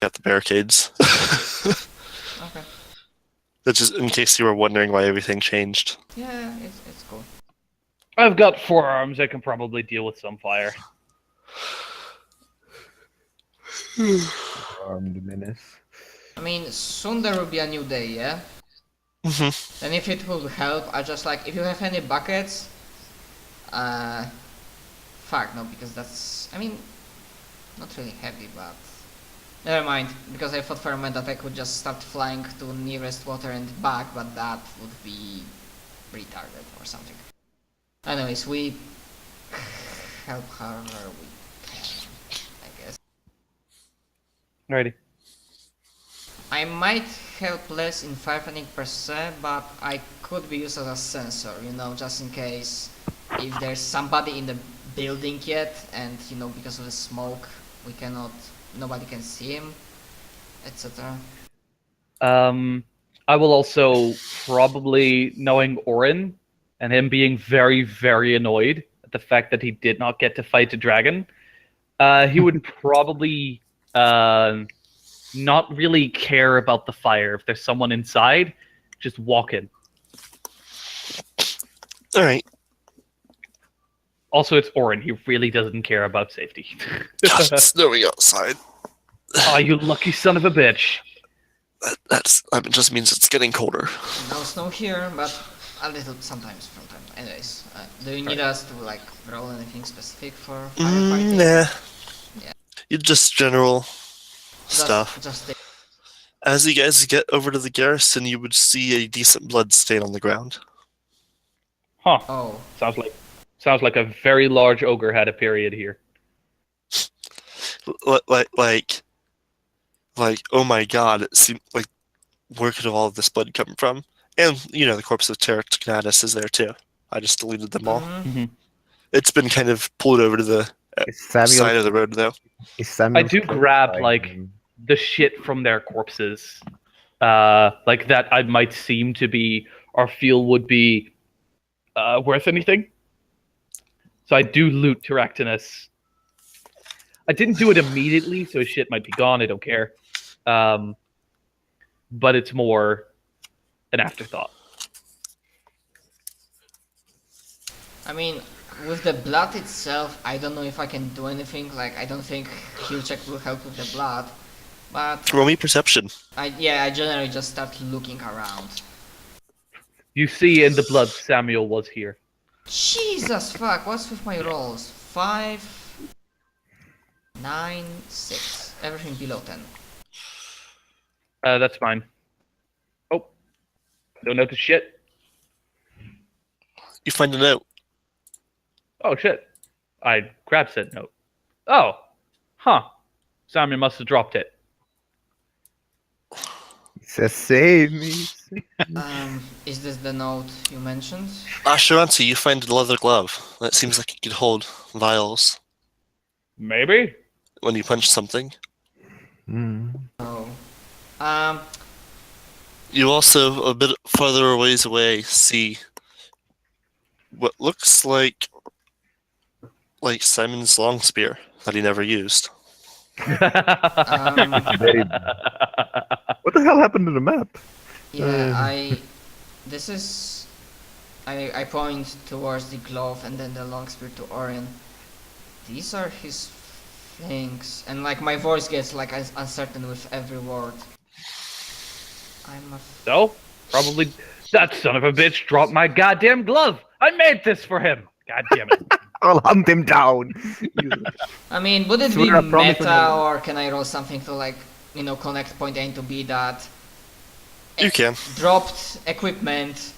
Got the barricades. Okay. That's just in case you were wondering why everything changed. Yeah, it's cool. I've got 4 arms. I can probably deal with some fire. Armed menace. I mean, soon there will be a new day, yeah? Mm-hmm. And if it will help, I just like, if you have any buckets, fuck, no, because that's, I mean, not really heavy, but never mind, because I thought for a minute that I could just start flying to nearest water and back, but that would be retarded or something. Anyways, we help however we can, I guess. Alrighty. I might help less in firefighting per se, but I could be used as a sensor, you know, just in case if there's somebody in the building yet, and you know, because of the smoke, nobody can see him, etc. I will also probably, knowing Orin and him being very, very annoyed at the fact that he did not get to fight a dragon, he would probably not really care about the fire. If there's someone inside, just walk in. All right. Also, it's Orin. He really doesn't care about safety. God, it's snowing outside. Oh, you lucky son of a bitch. It just means it's getting colder. No snow here, but a little sometimes from time. Anyways, do you need us to like roll anything specific for firefighting? Nah. Yeah. You just general stuff. Just As you guys get over to the garrison, you would see a decent blood stain on the ground. Huh. Oh. Sounds like a very large ogre had a period here. Like, oh my god, it seemed like, where could all of this blood come from? And, you know, the corpse of Terracognatus is there too. I just deleted them all. Mm-hmm. It's been kind of pulled over to the side of the road, though. I do grab, like, the shit from their corpses. Like, that I might seem to be, or feel would be worth anything. So I do loot Terracognatus. I didn't do it immediately, so his shit might be gone, I don't care. But it's more an afterthought. I mean, with the blood itself, I don't know if I can do anything. Like, I don't think heal check will help with the blood. But Roll me perception. I generally just start looking around. You see in the blood Samuel was here. Jesus fuck, what's with my rolls? 5, 9, 6. Everything below 10. That's fine. Oh. Don't notice shit. You find a note. Oh, shit. I grabbed said note. Oh. Huh. Samuel must have dropped it. It says, save me. Is this the note you mentioned? Asheranti, you find a leather glove. That seems like it could hold vials Maybe? when you punch something. Oh. You also, a bit farther ways away, see what looks like Simon's long spear that he never used. What the hell happened to the map? Yeah, I point towards the glove and then the long spear to Orin. These are his things, and like my voice gets like uncertain with every word. So? Probably that son of a bitch dropped my goddamn glove! I made this for him! God damn it. I'll hunt him down. I mean, would it be meta, or can I roll something to like, you know, connect point A to B that You can. dropped equipment?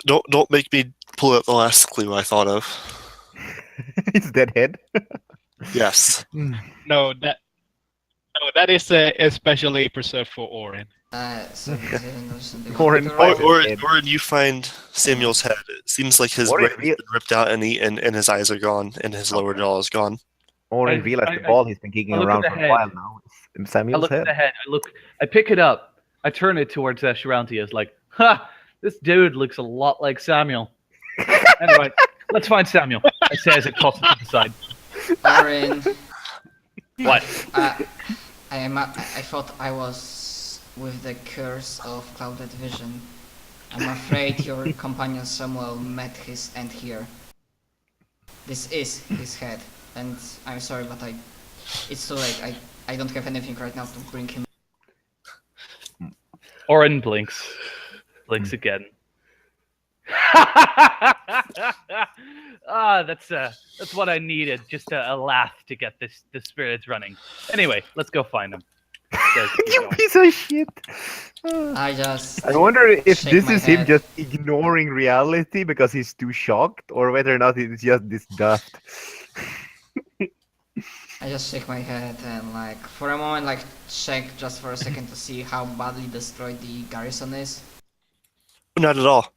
Don't make me pull out the last clue I thought of. It's Deadhead. Yes. No, that is especially preserved for Orin. Orin, or you find Samuel's head. It seems like his brain has been ripped out and eaten, and his eyes are gone, and his lower jaw is gone. Orin realized the ball he's been kicking around for a while now. It's Samuel's I look head. at the head. I pick it up. I turn it towards Asheranti as like, ha! This dude looks a lot like Samuel. Anyway, let's find Samuel. I say as I toss it to the side. Orin. What? I thought I was with the curse of clouded vision. I'm afraid your companion Samuel met his end here. This is his head, and I'm sorry, but it's too late. I don't have anything right now to bring him. Orin blinks again. That's what I needed, just a laugh to get the spirits running. Anyway, let's go find them. You piece of shit. I wonder if this is him just ignoring reality because he's too shocked, or whether or not it's just disgust. I just shake my head and like for a moment like check just for a second to see how badly destroyed the garrison is. Not at all.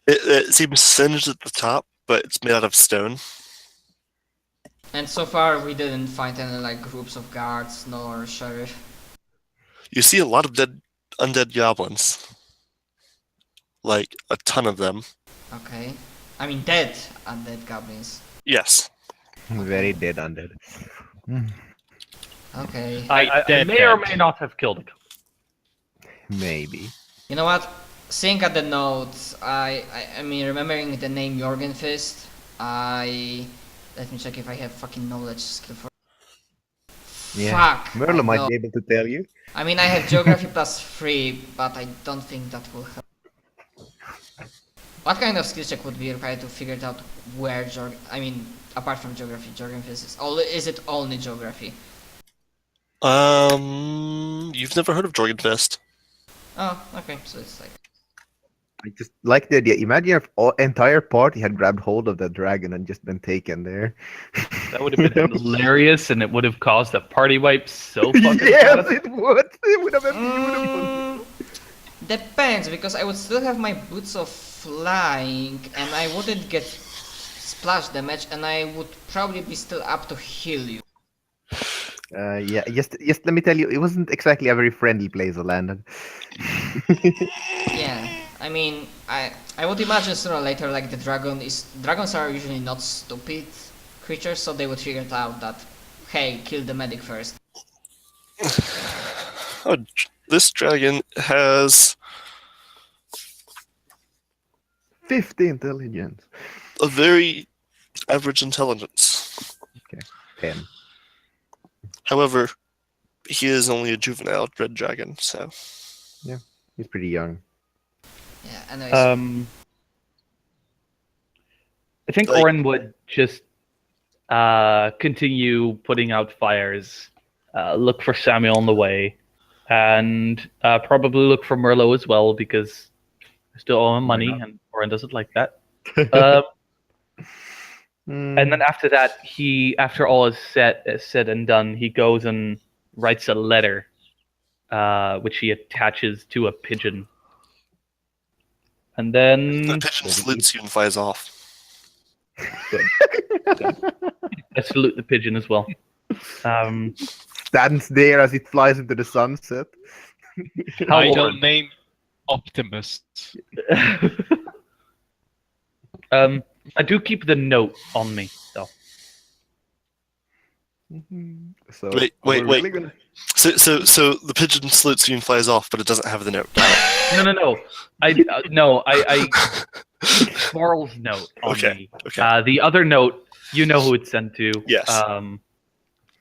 It seems singed at the top, but it's made out of stone. And so far we didn't find any like groups of guards nor sheriff. You see a lot of undead goblins. Like, a ton of them. Okay. I mean dead undead goblins. Yes. Very dead undead. Okay. I may or may not have killed him. Maybe. You know what? Seeing at the notes, I mean remembering the name Jorgenfist, let me check if I have fucking knowledge skill for. Yeah. Fuck. Merle might be able to tell you. I mean I have geography +3, but I don't think that will help. What kind of skill check would be required to figure out where apart from geography, Jorgenfist is it only geography? You've never heard of Jorgenfist? Oh, okay, so it's like. I just like the idea. Imagine if the entire party had grabbed hold of that dragon and just been taken there. That would have been hilarious, and it would have caused a party wipe so fucking Yes, fast. it would. It would have been beautiful. Depends, because I would still have my boots of flying, and I wouldn't get splash damage, and I would probably be still up to heal you. Yeah, just let me tell you, it wasn't exactly a very friendly place to land in. Yeah, I mean, I would imagine sooner or later, like dragons are usually not stupid creatures, so they would figure it out that, hey, kill the medic first. Oh, this dragon has 50 intelligence. a very average intelligence. Okay, 10. However, he is only a juvenile red dragon, so. Yeah, he's pretty young. Yeah, anyways. I think Like- Orin would just continue putting out fires, look for Samuel on the way, and probably look for Merlot as well, because I still owe him money, and Orin doesn't like that. And then after that, after all is said and done, he goes and writes a letter, which he attaches to a pigeon. And then The pigeon salutes you and flies off. I salute the pigeon as well. Stands there as it flies into the sunset. Title name Optimus. I do keep the note on me, though. So Wait. really gonna... So the pigeon salutes you and flies off, but it doesn't have the note. No. I Carl's note on me. Okay. The other note, you know who it's sent to. Yes.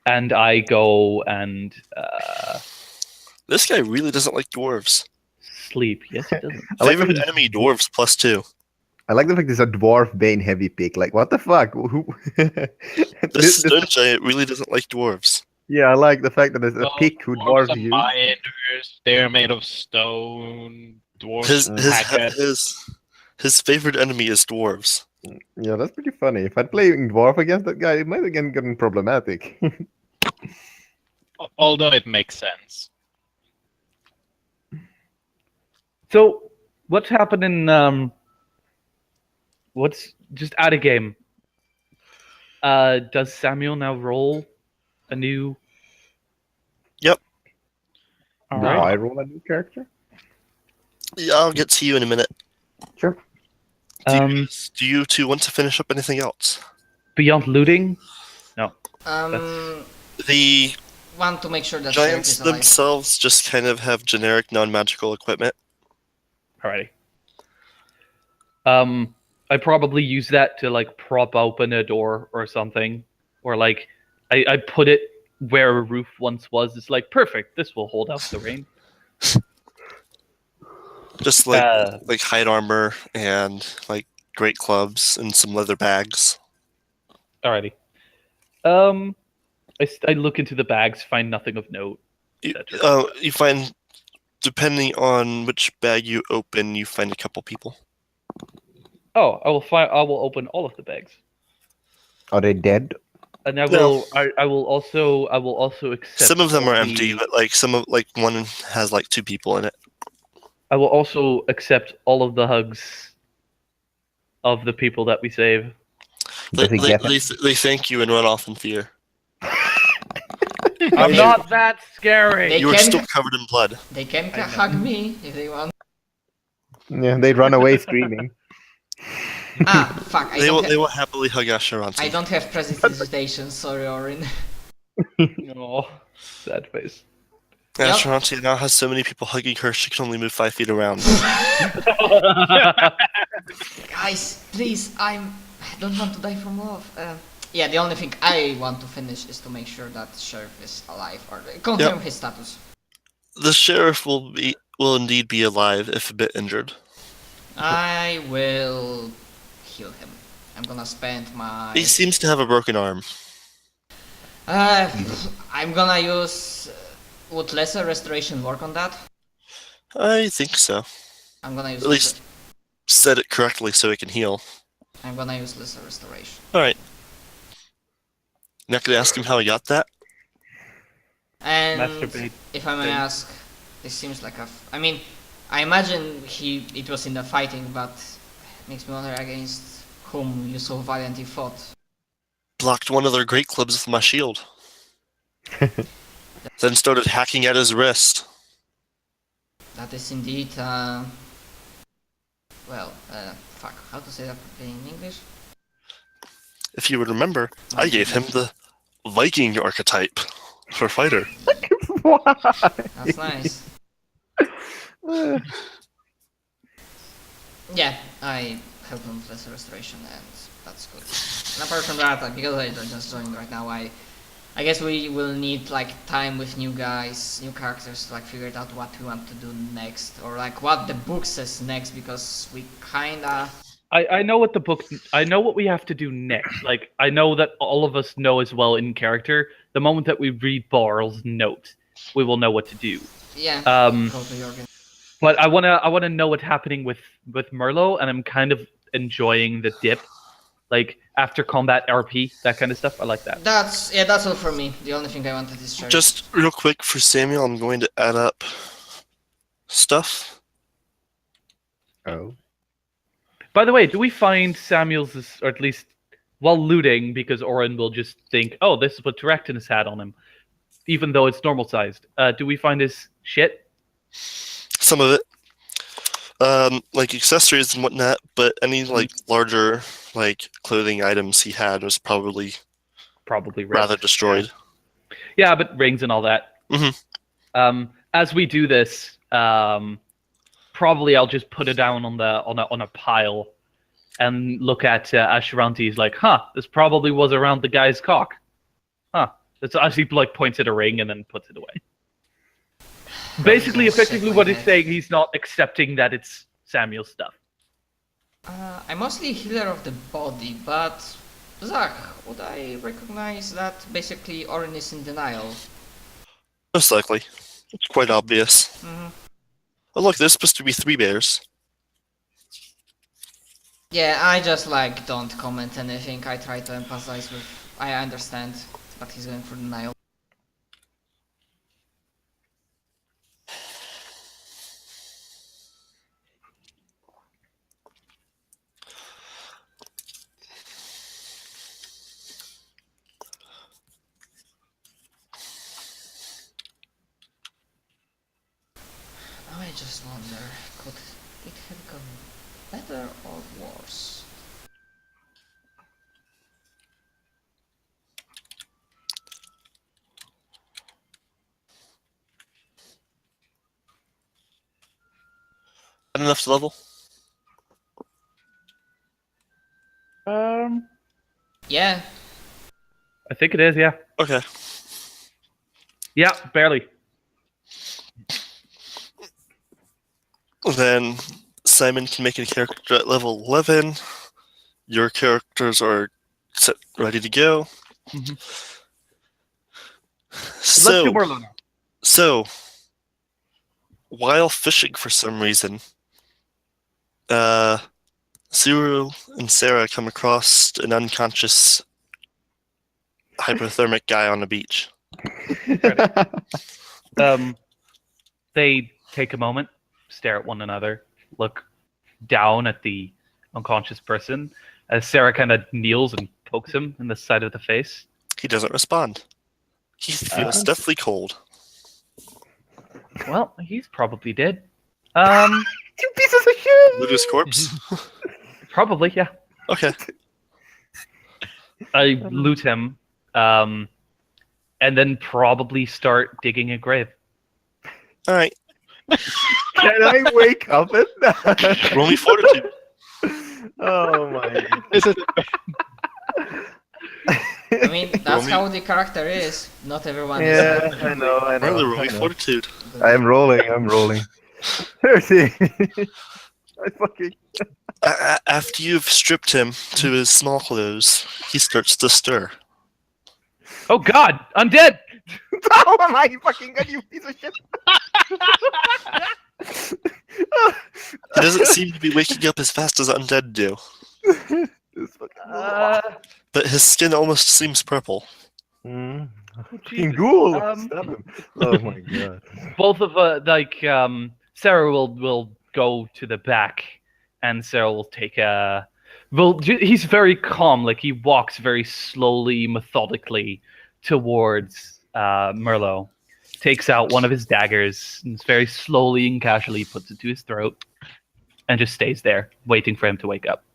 And I go and This guy really doesn't like dwarves. sleep. Yes, he doesn't. Favorite enemy, dwarves +2. I like the fact there's a dwarf bane heavy pick. Like, what the fuck? Who... This stone giant really doesn't like dwarves. Yeah, I like the fact that there's a pick who dwarves Dwarves are you. binders. They're made of stone. Dwarves His favorite enemy is dwarves. Yeah, that's pretty funny. If I'd playing dwarf against that guy, it might again get problematic. Although it makes sense. So, what's happening? What's just out of game? Does Samuel now roll a new? Yep. All Now right. I roll a new character? Yeah, I'll get to you in a minute. Sure. Do you two want to finish up anything else? Beyond looting? The want to make sure that Sheriff Giants is alive. themselves just kind of have generic non-magical equipment. Alrighty. I probably use that to like prop open a door or something, or like I put it where a roof once was. It's like perfect. This will hold out the rain. Just like hide armor and like great clubs and some leather bags. Alrighty. I look into the bags, find nothing of note. You find, depending on which bag you open, you find a couple people. Oh, I will open all of the bags. Are they dead? And I will also accept. Some of them are empty, but like one has like 2 people in it. I will also accept all of the hugs of the people that we save. They thank you and run off in fear. I'm not that scary. You were still covered in blood. They can hug me if they want. Yeah, they run away screaming. Fuck. They will happily hug Asheronti. I don't have prestidigitation, sorry, Orin. Oh, sad face. Asheronti now has so many people hugging her, she can only move 5 feet around. Guys, please, I don't want to die from love. Yeah, the only thing I want to finish is to make sure that Sheriff is alive, or confirm his status. The Sheriff will indeed be alive, if a bit injured. I will heal him. I'm gonna spend my... He seems to have a broken arm. I'm gonna use... Would lesser restoration work on that? I think so. I'm gonna use... At least set it correctly so it can heal. I'm gonna use lesser restoration. Alright. Not gonna ask him how he got that? And Masturbate. if I may ask, this seems like I mean, I imagine it was in the fighting, but it makes me wonder against whom you so valiantly fought. Blocked one of their great clubs with my shield. Then started hacking at his wrist. That is indeed, fuck, how to say that in English? If you would remember, I gave him the Viking archetype for fighter. That's nice. Yeah, I help him with lesser restoration, and that's good. And apart from that, because I just joined right now, I guess we will need like time with new guys, new characters to like figure out what we want to do next, or like what the book says next, because we kinda... I know what the book... I know what we have to do next. Like, I know that all of us know as well in character. The moment that we read Barl's note, we will know what to do. Yeah, totally organized. But I wanna know what's happening with Merlot, and I'm kind of enjoying the dip. Like, after combat RP, that kind of stuff. I like that. That's all for me. The only thing I wanted is share. Just real quick for Samuel, I'm going to add up stuff. Oh. By the way, do we find Samuel's, or at least while looting, because Orin will just think, oh, this is what Directinus had on him, even though it's normal sized. Do we find his shit? Some of it. Like accessories and whatnot, but any like larger like clothing items he had was probably rather destroyed. Yeah, but rings and all that. Mm-hmm. As we do this, probably I'll just put it down on a pile and look at Asheronti. He's like, huh, this probably was around the guy's cock. Huh. That's as he like points at a ring and then puts it away. Basically, effectively what he's saying, he's not accepting that it's Samuel's stuff. I'm mostly a healer of the body, but Zach, would I recognize that basically Orin is in denial? Most likely. It's quite obvious. Mm-hmm. Oh look, there's supposed to be 3 bears. Yeah, I just like don't comment anything. I try to empathize with... I understand, but he's going for denial. I just wonder, could it have gone better or worse? enough to level? Yeah. I think it is, yeah. Okay. Yeah, barely. Then Simon can make a character at level 11. Your characters are set, ready to go. Mhm. So, Let's do Merlot now. So, while fishing for some reason, Cyril and Sarah come across an unconscious hypothermic guy on the beach. They take a moment, stare at one another, look down at the unconscious person as Sarah kind of kneels and pokes him in the side of the face. He doesn't respond. He feels deathly cold. Well, he's probably dead. You pieces of shit! Luda's corpse? Probably, yeah. Okay. I loot him, and then probably start digging a grave. Alright. Can I wake up at that? Roll me fortitude. Oh my. I mean, that's how the character is. Not everyone is. Yeah, I know. Marley, roll me fortitude. I'm rolling. 30. I fucking... After you've stripped him to his small clothes, he starts to stir. Oh god, I'm dead! Oh my fucking god, you piece of shit! He doesn't seem to be waking up as fast as undead do, but his skin almost seems purple. Fucking Jesus. ghoul! Stop him. Oh my god. Both of Sarah will go to the back, and Sarah will take a. Well, he's very calm. Like he walks very slowly, methodically towards Merlot. Takes out one of his daggers, and very slowly and casually puts it to his throat, and just stays there, waiting for him to wake up.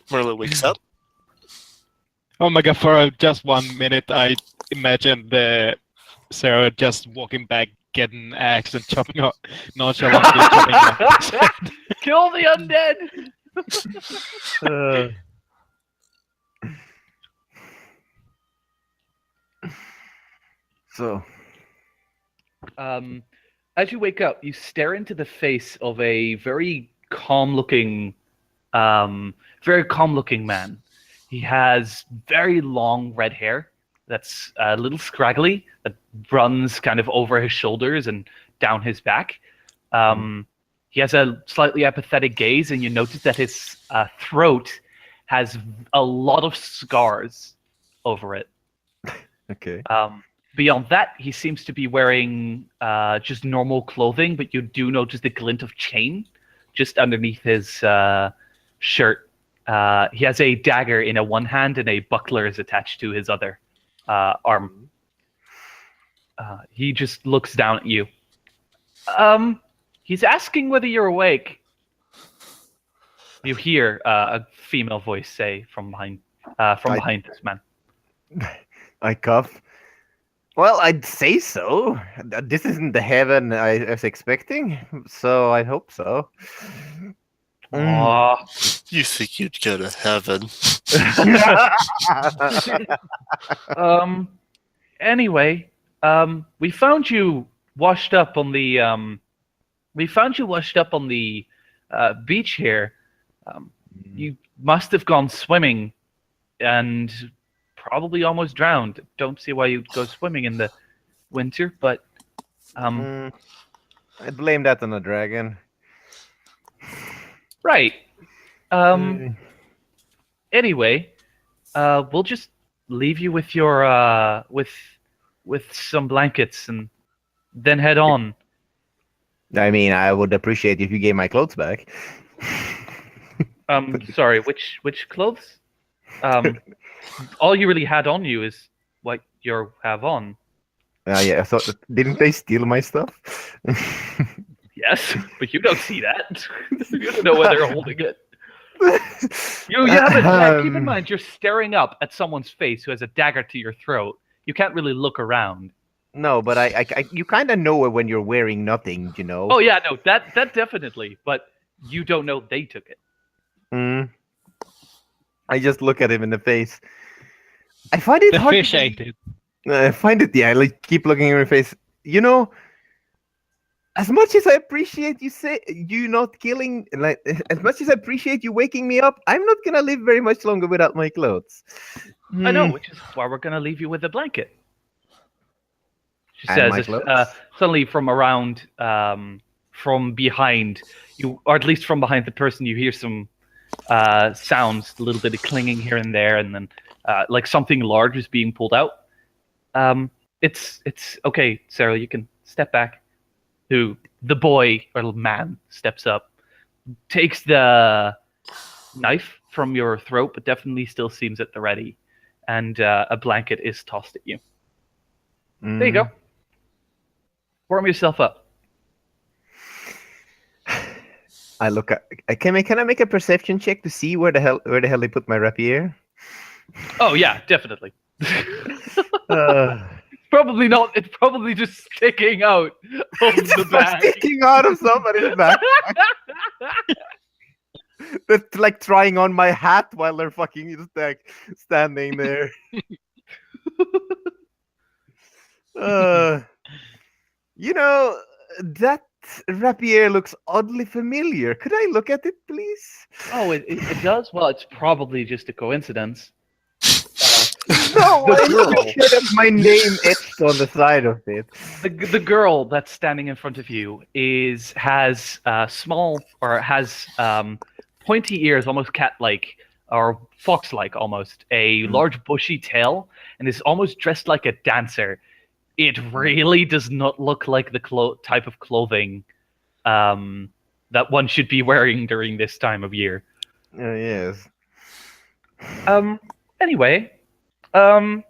Merlot wakes up. Oh my god, for just 1 minute I imagined Sarah just walking back, getting an axe and chopping up nonchalantly chopping up. Kill the undead! So, as you wake up, you stare into the face of a very calm-looking man. He has very long red hair that's a little scraggly, that runs kind of over his shoulders and down his back. He has a slightly apathetic gaze, and you notice that his throat has a lot of scars over it. okay. Beyond that, he seems to be wearing just normal clothing, but you do notice the glint of chain just underneath his shirt. He has a dagger in one hand, and a buckler is attached to his other arm. He just looks down at you. He's asking whether you're awake. You hear a female voice say from behind this man. I cough. Well, I'd say so. This isn't the heaven I was expecting, so I hope so. Aw. You think you'd go to heaven? Anyway, we found you washed up on the beach here. You must have gone swimming and probably almost drowned. Don't see why you'd go swimming in the winter, but I blame that on a dragon. right. Anyway, we'll just leave you with your with some blankets and then head on. I mean, I would appreciate if you gave my clothes back. Sorry, which clothes? All you really had on you is what you have on. Yeah, so didn't they steal my stuff? Yes, but you don't see that. You don't know where they're holding it. You haven't. Keep in mind, you're staring up at someone's face who has a dagger to your throat. You can't really look around. No, but you kind of know it when you're wearing nothing, you know. Oh yeah, no, that definitely. But you don't know they took it. I just look at him in the face. I find it The hard. fish ate it. I find it. Yeah, I like keep looking in your face. You know, as much as I appreciate you not killing, like as much as I appreciate you waking me up, I'm not gonna live very much longer without my clothes. I know, which is why we're gonna leave you with a blanket. She And my says, clothes? suddenly from around, from behind you, or at least from behind the person, you hear some sounds, a little bit of clinging here and there, and then like something large is being pulled out. It's okay, Sarah. You can step back. The boy or man steps up, takes the knife from your throat, but definitely still seems at the ready, and a blanket is tossed at you. There you go. Warm yourself up. I look at. Can I make a perception check to see where the hell they put my rapier? Oh yeah, definitely. Uh, Probably not. It's probably just sticking out of the bag. Sticking out of somebody's back. They're like trying on my hat while they're fucking just like standing there. You know, that rapier looks oddly familiar. Could I look at it, please? Oh, it does? Well, it's probably just a coincidence. No, The I girl. should have my name etched on the side of it. The girl that's standing in front of you has small, or has pointy ears, almost cat-like or fox-like almost, a large bushy tail, and is almost dressed like a dancer. It really does not look like the type of clothing that one should be wearing during this time of year. Yes. Anyway, I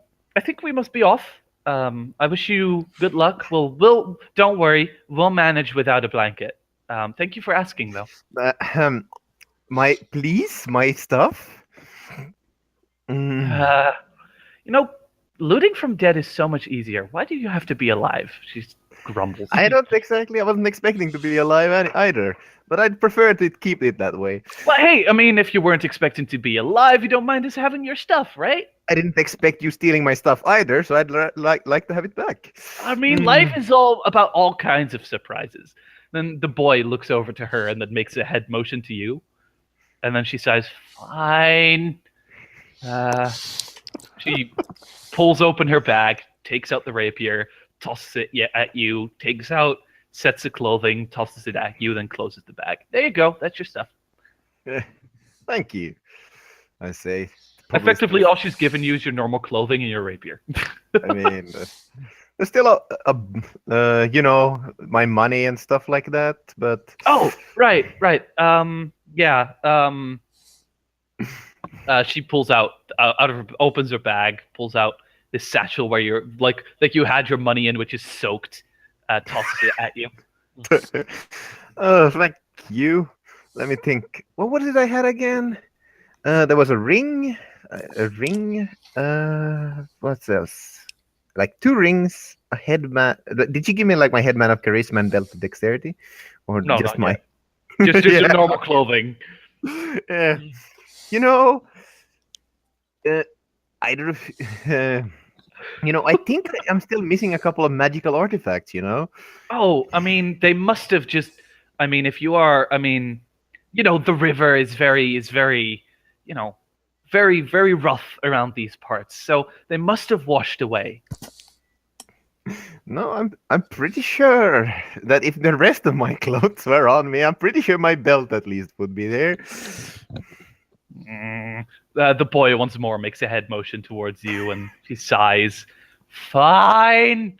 think we must be off. I wish you good luck. We'll don't worry. We'll manage without a blanket. Thank you for asking, though. My stuff. Looting from dead is so much easier. Why do you have to be alive? She grumbles. I wasn't expecting to be alive either, but I'd prefer to keep it that way. Well, hey, I mean, if you weren't expecting to be alive, you don't mind us having your stuff, right? I didn't expect you stealing my stuff either, so I'd like to have it back. I mean, life is all about all kinds of surprises. Then the boy looks over to her and then makes a head motion to you. And then she says, fine. She pulls open her bag, takes out the rapier, tosses it at you, takes out sets of clothing, tosses it at you, then closes the bag. There you go. That's your stuff. Thank you, I say. Effectively, all she's given you is your normal clothing and your rapier. I mean, there's still my money and stuff like that, but... Oh, right. Yeah. She pulls opens her bag, pulls out this satchel where you're like you had your money in, which is soaked, tosses it at you. Thank you. Let me think. What did I have again? There was a ring. What else? Like 2 rings, a headband. Did you give me like my headband of charisma and belt of dexterity, or no, just not my? Just your normal clothing. Yeah. I think I'm still missing a couple of magical artifacts. Oh, I mean, they must have just. I mean, if you are, the river is very, very, very rough around these parts. So they must have washed away. No, I'm pretty sure that if the rest of my clothes were on me, I'm pretty sure my belt at least would be there. The boy once more makes a head motion towards you, and she sighs. Fine.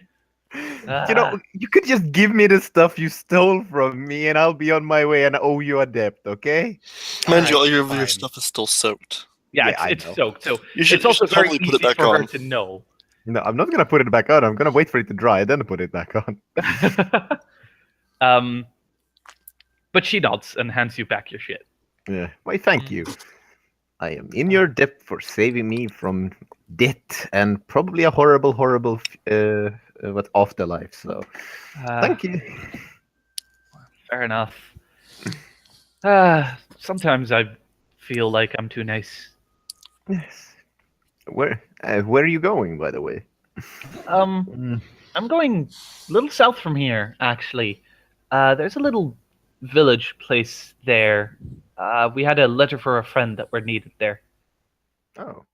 You could just give me the stuff you stole from me, and I'll be on my way and owe you a debt, okay? Mind you, all your stuff is still soaked. Yeah, it's soaked, so it's also very totally easy put it back for her on. to know. No, I'm not gonna put it back on. I'm gonna wait for it to dry, then put it back on. But she nods and hands you back your shit. Yeah. Why, thank you. I am in your debt for saving me from debt and probably a horrible what's afterlife. So thank you. Fair enough. Sometimes I feel like I'm too nice. Yes. Where are you going, by the way? I'm going a little south from here, actually. There's a little village place there. We had a letter for a friend that we're needed there. Oh,